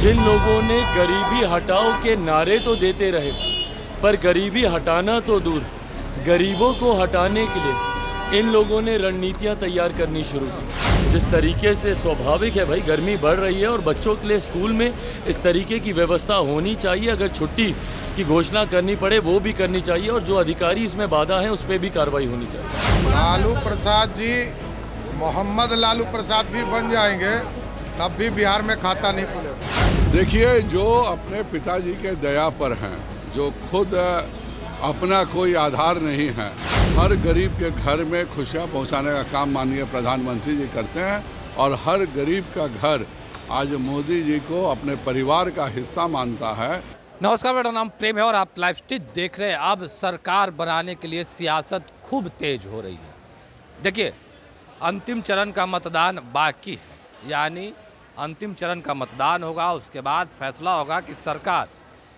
जिन लोगों ने गरीबी हटाओ के नारे तो देते रहे, पर गरीबी हटाना तो दूर, गरीबों को हटाने के लिए इन लोगों ने रणनीतियां तैयार करनी शुरू की। जिस तरीके से स्वाभाविक है भाई, गर्मी बढ़ रही है और बच्चों के लिए स्कूल में इस तरीके की व्यवस्था होनी चाहिए। अगर छुट्टी की घोषणा करनी पड़े वो भी करनी चाहिए, और जो अधिकारी इसमें बाधा हैं उस पर भी कार्रवाई होनी चाहिए। लालू प्रसाद जी मोहम्मद लालू प्रसाद भी बन जाएंगे तब भी बिहार में खाता नहीं खुलेगा। देखिए, जो अपने पिताजी के दया पर हैं, जो खुद अपना कोई आधार नहीं है, हर गरीब के घर में खुशियाँ पहुँचाने का काम माननीय प्रधानमंत्री जी करते हैं, और हर गरीब का घर आज मोदी जी को अपने परिवार का हिस्सा मानता है। नमस्कार, मेरा नाम प्रेम है और आप लाइव स्ट्रीट देख रहे हैं। अब सरकार बनाने के लिए सियासत खूब तेज हो रही है। देखिए, अंतिम चरण का मतदान बाकी है, यानी अंतिम चरण का मतदान होगा, उसके बाद फैसला होगा कि सरकार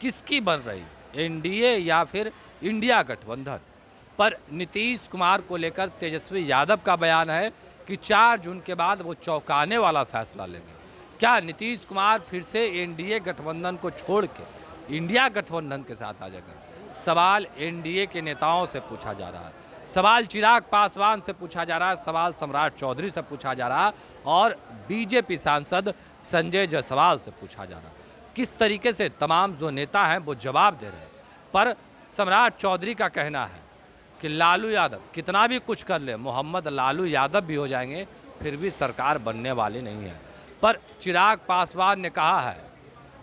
किसकी बन रही है, एनडीए या फिर इंडिया गठबंधन। पर नीतीश कुमार को लेकर तेजस्वी यादव का बयान है कि 4 जून के बाद वो चौंकाने वाला फैसला लेंगे। क्या नीतीश कुमार फिर से एनडीए गठबंधन को छोड़ के इंडिया गठबंधन के साथ आ जाएगा? सवाल एनडीए के नेताओं से पूछा जा रहा है, सवाल चिराग पासवान से पूछा जा रहा है, सवाल सम्राट चौधरी से पूछा जा रहा है, और बीजेपी सांसद संजय जायसवाल से पूछा जा रहा है। किस तरीके से तमाम जो नेता हैं वो जवाब दे रहे हैं। पर सम्राट चौधरी का कहना है कि लालू यादव कितना भी कुछ कर ले, मोहम्मद लालू यादव भी हो जाएंगे, फिर भी सरकार बनने वाली नहीं है। पर चिराग पासवान ने कहा है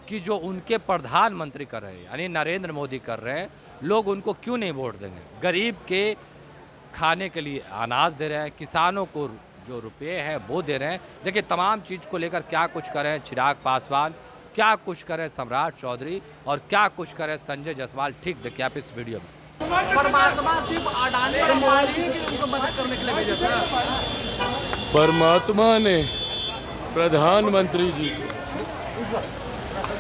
कि जो उनके प्रधानमंत्री कर रहे हैं, यानी नरेंद्र मोदी कर रहे हैं, लोग उनको क्यों नहीं वोट देंगे? गरीब के खाने के लिए अनाज दे रहे हैं, किसानों को जो रुपये हैं वो दे रहे हैं। देखिए, तमाम चीज़ को लेकर क्या कुछ करें चिराग पासवान, क्या कुछ करें सम्राट चौधरी, और क्या कुछ करें संजय जायसवाल। ठीक देखिए आप इस वीडियो में। परमात्मा सिर्फ अडानी और अंबानी को मदद करने के लिए भेजा था। परमात्मा ने प्रधानमंत्री जी को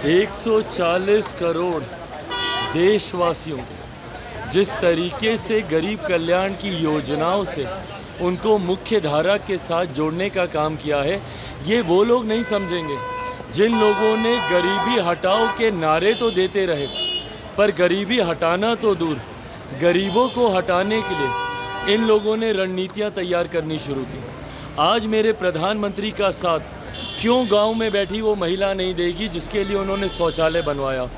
140 करोड़ देशवासियों को जिस तरीके से गरीब कल्याण की योजनाओं से उनको मुख्य धारा के साथ जोड़ने का काम किया है, ये वो लोग नहीं समझेंगे जिन लोगों ने गरीबी हटाओ के नारे तो देते रहे, पर गरीबी हटाना तो दूर, गरीबों को हटाने के लिए इन लोगों ने रणनीतियां तैयार करनी शुरू की। आज मेरे प्रधानमंत्री का साथ क्यों गांव में बैठी वो महिला नहीं देगी जिसके लिए उन्होंने शौचालय बनवाया?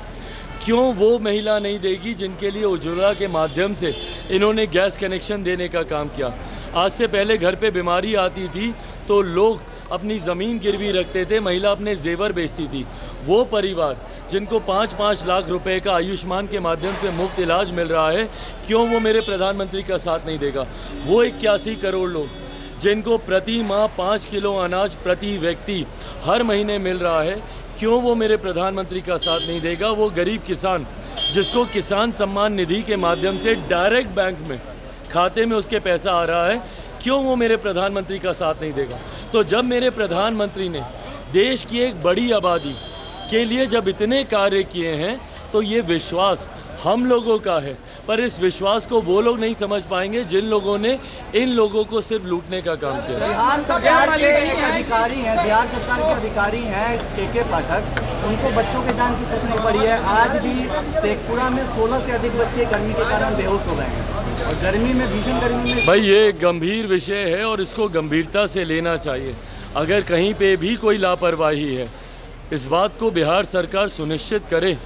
क्यों वो महिला नहीं देगी जिनके लिए उज्ज्वला के माध्यम से इन्होंने गैस कनेक्शन देने का काम किया? आज से पहले घर पे बीमारी आती थी तो लोग अपनी ज़मीन गिरवी रखते थे, महिला अपने जेवर बेचती थी। वो परिवार जिनको 5-5 लाख रुपए का आयुष्मान के माध्यम से मुफ्त इलाज मिल रहा है, क्यों वो मेरे प्रधानमंत्री का साथ नहीं देगा? वो 81 करोड़ लोग जिनको प्रति माह 5 किलो अनाज प्रति व्यक्ति हर महीने मिल रहा है, क्यों वो मेरे प्रधानमंत्री का साथ नहीं देगा? वो गरीब किसान जिसको किसान सम्मान निधि के माध्यम से डायरेक्ट बैंक में खाते में उसके पैसा आ रहा है, क्यों वो मेरे प्रधानमंत्री का साथ नहीं देगा? तो जब मेरे प्रधानमंत्री ने देश की एक बड़ी आबादी के लिए जब इतने कार्य किए हैं, तो ये विश्वास हम लोगों का है। पर इस विश्वास को वो लोग नहीं समझ पाएंगे जिन लोगों ने इन लोगों को सिर्फ लूटने का काम किया। बिहार के एक अधिकारी हैं, बिहार सरकार के अधिकारी हैं के पाठक, उनको बच्चों के जान की पूछनी पड़ी है। आज भी शेखपुरा में 16 से अधिक बच्चे गर्मी के कारण बेहोश हो गए हैं, और गर्मी में, भीषण गर्मी में। भाई, ये गंभीर विषय है और इसको गंभीरता से लेना चाहिए। अगर कहीं पे भी कोई लापरवाही है, इस बात को बिहार सरकार सुनिश्चित करे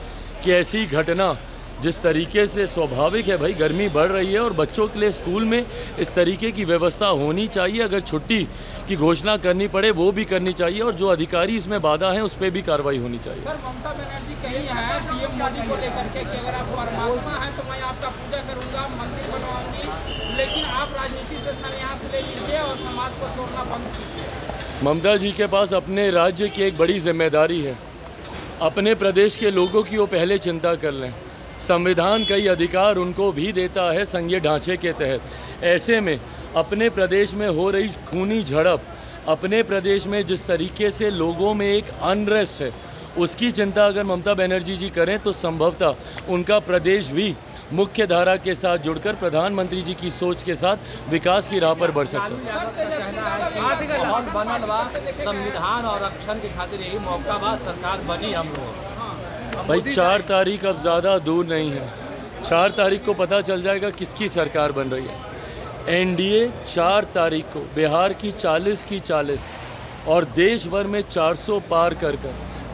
कि ऐसी घटना, जिस तरीके से स्वाभाविक है भाई, गर्मी बढ़ रही है और बच्चों के लिए स्कूल में इस तरीके की व्यवस्था होनी चाहिए। अगर छुट्टी की घोषणा करनी पड़े वो भी करनी चाहिए, और जो अधिकारी इसमें बाधा हैं उस पर भी कार्रवाई होनी चाहिए। सर, ममता बनर्जी कही है पीएम मोदी को लेकर के कि अगर आप परमात्मा हैं तो मैं आपका पूजा करूंगा, मंदिर बनवाऊंगी, लेकिन आप राजनीति से संन्यास ले लीजिए और समाज को तोड़ना बंद कीजिए। ममता जी के पास अपने राज्य की एक बड़ी जिम्मेदारी है। अपने प्रदेश के लोगों की वो पहले चिंता कर लें। संविधान कई अधिकार उनको भी देता है संघीय ढांचे के तहत। ऐसे में अपने प्रदेश में हो रही खूनी झड़प, अपने प्रदेश में जिस तरीके से लोगों में एक अनरेस्ट है, उसकी चिंता अगर ममता बनर्जी जी करें तो संभवतः उनका प्रदेश भी मुख्य धारा के साथ जुड़कर प्रधानमंत्री जी की सोच के साथ विकास की राह पर बढ़ सकते हैं। बनल बा संविधान और रक्षण के खातिर यही मौका बा, सरकार बनी हम लोग। भाई 4 तारीख अब ज़्यादा दूर नहीं है। 4 तारीख को पता चल जाएगा किसकी सरकार बन रही है। एनडीए 4 तारीख को बिहार की 40 की 40 और देश भर में 400 पार कर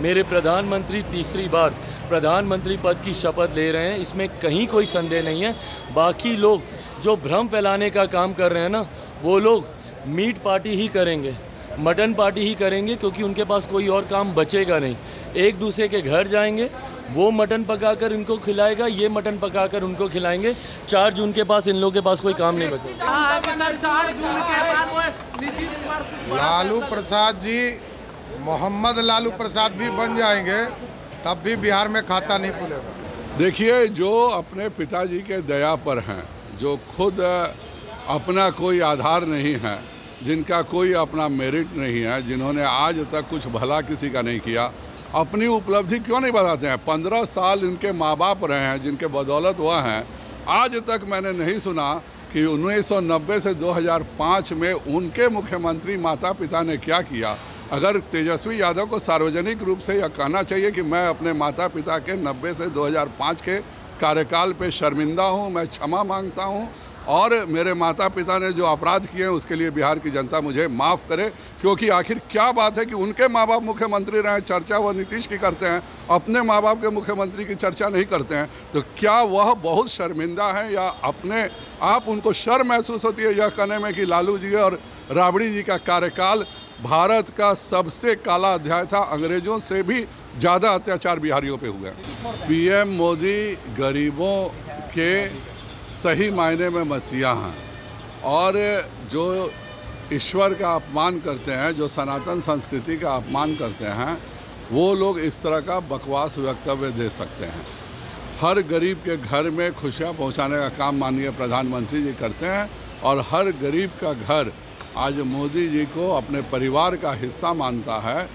मेरे प्रधानमंत्री तीसरी बार प्रधानमंत्री पद की शपथ ले रहे हैं। इसमें कहीं कोई संदेह नहीं है। बाकी लोग जो भ्रम फैलाने का काम कर रहे हैं ना, वो लोग मीट पार्टी ही करेंगे, मटन पार्टी ही करेंगे, क्योंकि उनके पास कोई और काम बचेगा नहीं। एक दूसरे के घर जाएंगे, वो मटन पकाकर इनको खिलाएगा, ये मटन पकाकर उनको खिलाएंगे। 4 जून के पास इन लोगों के पास कोई काम नहीं बचेगा। लालू प्रसाद जी मोहम्मद लालू प्रसाद भी बन जाएंगे तब भी बिहार में खाता नहीं खुलेगा। देखिए, जो अपने पिताजी के दया पर हैं, जो खुद अपना कोई आधार नहीं है, जिनका कोई अपना मेरिट नहीं है, जिन्होंने आज तक कुछ भला किसी का नहीं किया, अपनी उपलब्धि क्यों नहीं बताते हैं? 15 साल इनके माँ बाप रहे हैं जिनके बदौलत वह हैं। आज तक मैंने नहीं सुना कि 1990 से 2005 में उनके मुख्यमंत्री माता पिता ने क्या किया। अगर तेजस्वी यादव को सार्वजनिक रूप से यह कहना चाहिए कि मैं अपने माता पिता के 90 से 2005 के कार्यकाल पे शर्मिंदा हूं, मैं क्षमा मांगता हूं और मेरे माता पिता ने जो अपराध किए हैं उसके लिए बिहार की जनता मुझे माफ़ करे, क्योंकि आखिर क्या बात है कि उनके माँ बाप मुख्यमंत्री रहे, चर्चा वह नीतीश की करते हैं, अपने माँ बाप के मुख्यमंत्री की चर्चा नहीं करते हैं। तो क्या वह बहुत शर्मिंदा है या अपने आप उनको शर्म महसूस होती है यह कहने में कि लालू जी और राबड़ी जी का कार्यकाल भारत का सबसे काला अध्याय था, अंग्रेजों से भी ज़्यादा अत्याचार बिहारियों पे हुए। पीएम मोदी गरीबों के सही मायने में मसीहा हैं और जो ईश्वर का अपमान करते हैं, जो सनातन संस्कृति का अपमान करते हैं, वो लोग इस तरह का बकवास वक्तव्य दे सकते हैं। हर गरीब के घर में खुशियाँ पहुंचाने का काम माननीय प्रधानमंत्री जी करते हैं और हर गरीब का घर आज मोदी जी को अपने परिवार का हिस्सा मानता है।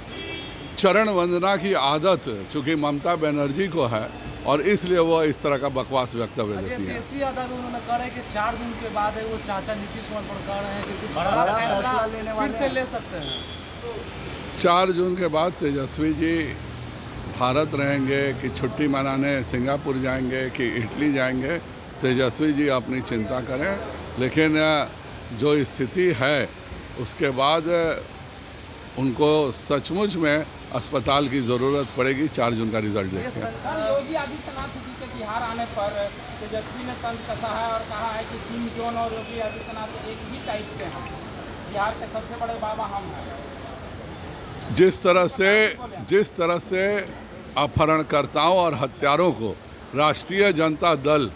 चरण वंदना की आदत चूँकि ममता बनर्जी को है और इसलिए वो इस तरह का बकवास वक्तव्य देती है। उन्होंने कहा है कि 4 दिन के बाद है वो चाचा नीतीश कुमार पर कह रहे हैं कि कुछ बड़ा फैसला लेने वाले फिर से ले सकते हैं। 4 जून के बाद तेजस्वी जी भारत रहेंगे कि छुट्टी मनाने सिंगापुर जाएंगे कि इटली जाएंगे, तेजस्वी जी अपनी चिंता करें। लेकिन जो स्थिति है उसके बाद उनको सचमुच में अस्पताल की ज़रूरत पड़ेगी 4 जून का रिजल्ट देखते हैं। योगी आदित्यनाथ जी के बिहार आने पर तेजस्वी ने तंज कसा है और कहा है कि किम जोन और योगी आदित्यनाथ एक ही टाइप के हैं, बिहार के सबसे बड़े बाबा हम हैं। जिस तरह से अपहरणकर्ताओं और हत्यारों को राष्ट्रीय जनता दल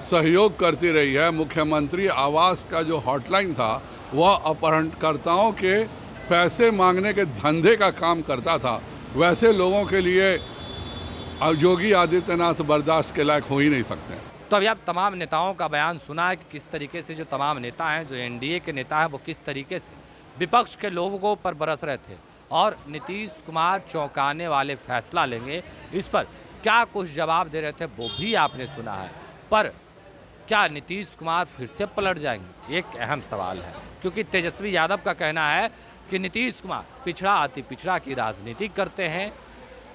सहयोग करती रही है, मुख्यमंत्री आवास का जो हॉटलाइन था वह अपहरणकर्ताओं के पैसे मांगने के धंधे का काम करता था, वैसे लोगों के लिए योगी आदित्यनाथ बर्दाश्त के लायक हो ही नहीं सकते। तो अभी आप तमाम नेताओं का बयान सुना है कि किस तरीके से जो तमाम नेता हैं, जो एनडीए के नेता हैं, वो किस तरीके से विपक्ष के लोगों पर बरस रहे थे और नीतीश कुमार चौंकाने वाले फैसला लेंगे, इस पर क्या कुछ जवाब दे रहे थे वो भी आपने सुना है। पर क्या नीतीश कुमार फिर से पलट जाएंगे, एक अहम सवाल है, क्योंकि तेजस्वी यादव का कहना है कि नीतीश कुमार पिछड़ा अति पिछड़ा की राजनीति करते हैं,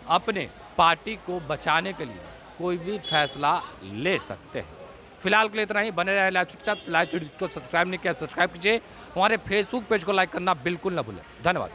अपने पार्टी को बचाने के लिए कोई भी फैसला ले सकते हैं। फिलहाल के लिए इतना ही। बने रहे लाइव को सब्सक्राइब नहीं किया सब्सक्राइब कीजिए, हमारे फेसबुक पेज को लाइक करना बिल्कुल न भूलें। धन्यवाद।